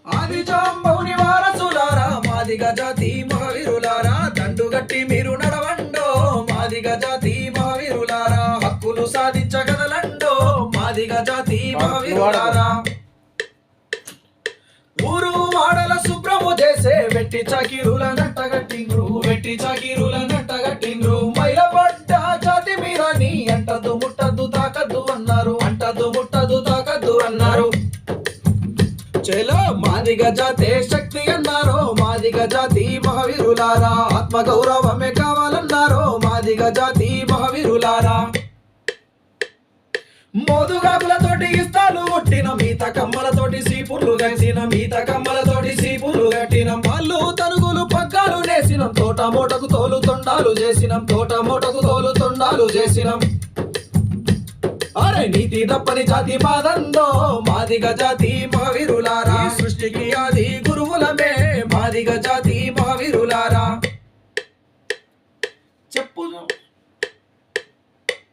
ఆది జాంబవుని వారసులారా మాదిగ జాతి మహావీరులారా దండుగట్టి మీరు నడవండో మాదిగ జాతి మహావీరులారా హక్కులు సాధించగదలండో మాదిగ జాతి మహావీరులారా ఊరు వాడల శుభ్రము చేసే వెట్టి చాకిరుల నట్టగట్టిండ్రు మైలపడ్డ జాతి మీరని అంటదు ముట్టదు తాకద్దు అన్నారు చెలో మాదిగ జాతే శక్తి అన్నారో మాదిగ జాతి మహావీరులారా ఆత్మ గౌరవమే కావాలన్నారో మాదిగ జాతి మహావీరులారా మోదుగాకులతోటి ఇస్తాలు కొట్టిన మీత కమ్మలతోటి సీపుర్లు గట్టిన పళ్ళు తనుగులు పగ్గాలు నేసినం తోట మూటకు తోలు తొండాలు చేసినం అరే నీతి తప్పని జాతి మాదందో మాదిగ జాతి మహావీరులారా సృష్టికి ఆది గురువులమే మాదిగ జాతి మహావీరులారా చెప్పు